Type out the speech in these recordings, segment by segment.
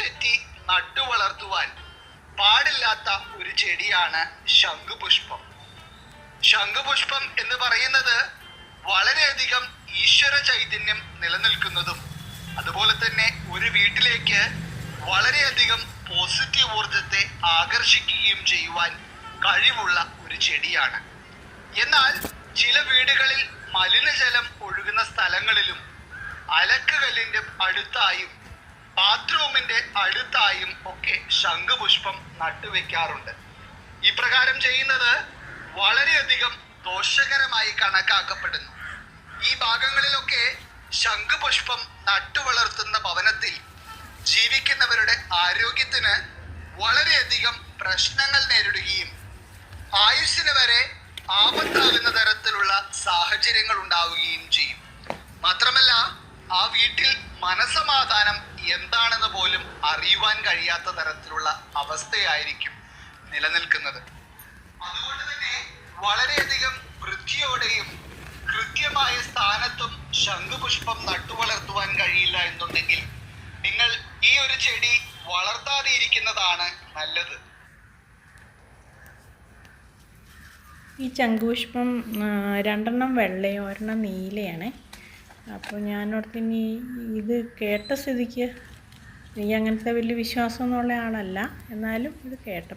തെറ്റി നട്ടുവളർത്തുവാൻ പാടില്ലാത്ത ഒരു ചെടിയാണ് ശംഖുപുഷ്പം. ശംഖുപുഷ്പം എന്ന് പറയുന്നത് വളരെയധികം ഈശ്വര ചൈതന്യം നിലനിൽക്കുന്നതും അതുപോലെ തന്നെ ഒരു വീട്ടിലേക്ക് വളരെയധികം പോസിറ്റീവ് ഊർജത്തെ ആകർഷിക്കുകയും ചെയ്യുവാൻ കഴിവുള്ള ഒരു ചെടിയാണ്. എന്നാൽ ചില വീടുകളിൽ മലിനജലം ഒഴുകുന്ന സ്ഥലങ്ങളിലും അലക്കുകല്ലിന്റെ അടുത്തായും ബാത്റൂമിന്റെ അടുത്തായും ഒക്കെ ശംഖുപുഷ്പം നട്ടുവെക്കാറുണ്ട്. ഇപ്രകാരം ചെയ്യുന്നത് വളരെയധികം ദോഷകരമായി കണക്കാക്കപ്പെടുന്നു. ഈ ഭാഗങ്ങളിലൊക്കെ ശംഖുപുഷ്പം നട്ടുവളർത്തുന്ന ഭവനത്തിൽ ജീവിക്കുന്നവരുടെ ആരോഗ്യത്തിന് വളരെയധികം പ്രശ്നങ്ങൾ നേരിടുകയും ആയുസ്സിന് വരെ ആപത്താകുന്ന തരത്തിലുള്ള സാഹചര്യങ്ങൾ ഉണ്ടാവുകയും ചെയ്യും. മാത്രമല്ല ആ വീട്ടിൽ മനസമാധാനം എന്താണെന്ന് പോലും അറിയുവാൻ കഴിയാത്ത തരത്തിലുള്ള അവസ്ഥയായിരിക്കും നിലനിൽക്കുന്നത്. അതുകൊണ്ട് തന്നെ വളരെയധികം വൃത്തിയോടെയും കൃത്യമായ സ്ഥാനത്തും ശംഖുപുഷ്പം നട്ടുവളർത്തുവാൻ കഴിയില്ല എന്നുണ്ടെങ്കിൽ നിങ്ങൾ ഈ ഒരു ചെടി വളർത്താതെ ഇരിക്കുന്നതാണ് നല്ലത്. ഈ ശംഖുപുഷ്പം 2 വെള്ളയും 1 നീലയാണ്. അപ്പോൾ ഞാനോർത്തിനി ഇത് കേട്ട സ്ഥിതിക്ക് എനിക്ക് അങ്ങനത്തെ വലിയ വിശ്വാസമൊന്നുള്ള ആളല്ല, എന്നാലും ഇത് കേട്ട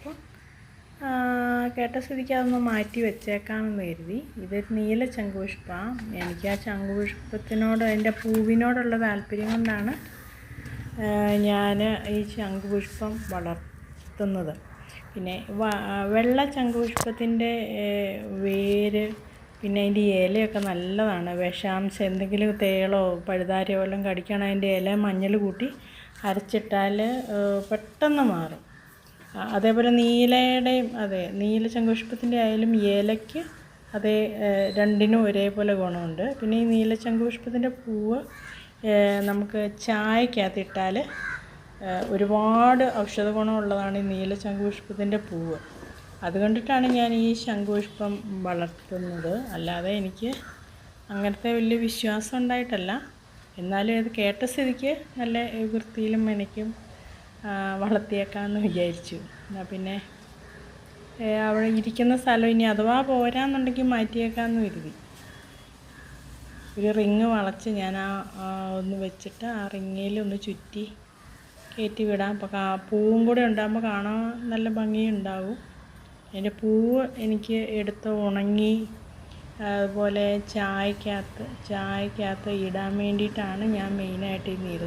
സ്ഥിതിക്ക് അതൊന്ന് മാറ്റി വെച്ചേക്കാമെന്ന് കരുതി. ഇതൊരു നീല ശംഖുപുഷ്പമാണ്. എനിക്ക് ആ ശംഖുപുഷ്പത്തിനോട് അതിൻ്റെ പൂവിനോടുള്ള താല്പര്യം കൊണ്ടാണ് ഞാൻ ഈ ശംഖുപുഷ്പം വളർത്തുന്നത്. പിന്നെ വെള്ള ശംഖുപുഷ്പത്തിൻ്റെ വേര് പിന്നെ അതിൻ്റെ ഇലയൊക്കെ നല്ലതാണ്. വിഷാംശം എന്തെങ്കിലും തേളോ പഴുതാരയോ വല്ലതും കടിക്കുകയാണെങ്കിൽ അതിൻ്റെ ഇല മഞ്ഞൾ കൂട്ടി അരച്ചിട്ടാൽ പെട്ടെന്ന് മാറും. അതേപോലെ നീലയുടെയും അതെ, നീല ശംഖുപുഷ്പത്തിൻ്റെ ആയാലും ഇലയ്ക്ക് അതേ, രണ്ടിനും ഒരേപോലെ ഗുണമുണ്ട്. പിന്നെ ഈ നീല ശംഖുപുഷ്പത്തിൻ്റെ പൂവ് നമുക്ക് ചായക്കകത്തിട്ടാൽ ഒരുപാട് ഔഷധ ഗുണമുള്ളതാണ് ഈ നീല ശംഖുപുഷ്പത്തിൻ്റെ പൂവ്. അതുകൊണ്ടിട്ടാണ് ഞാൻ ഈ ശംഖുപുഷ്പം വളർത്തുന്നത്. അല്ലാതെ എനിക്ക് അങ്ങനത്തെ വലിയ വിശ്വാസം ഉണ്ടായിട്ടല്ല. എന്നാലും ഇത് കേട്ട സ്ഥിതിക്ക് നല്ല വൃത്തിയിലും എനിക്കും വളർത്തിയേക്കാമെന്ന് വിചാരിച്ചു. എന്നാൽ പിന്നെ അവിടെ ഇരിക്കുന്ന സ്ഥലം ഇനി അഥവാ പോരാന്നുണ്ടെങ്കിൽ മാറ്റിയേക്കാമെന്ന് കരുതി. ഒരു റിങ് വളച്ച് ഞാൻ ഒന്ന് വെച്ചിട്ട് ആ റിങ്ങിൽ ഒന്ന് ചുറ്റി കയറ്റി വിടാം. അപ്പോൾ പൂവും കൂടെ ഉണ്ടാകുമ്പോൾ കാണാൻ നല്ല ഭംഗിയുണ്ടാവും. അതിൻ്റെ പൂവ് എനിക്ക് എടുത്ത് ഉണങ്ങി അതുപോലെ ചായക്കകത്ത് ഇടാൻ വേണ്ടിയിട്ടാണ് ഞാൻ മെയിനായിട്ട് ഈ നീല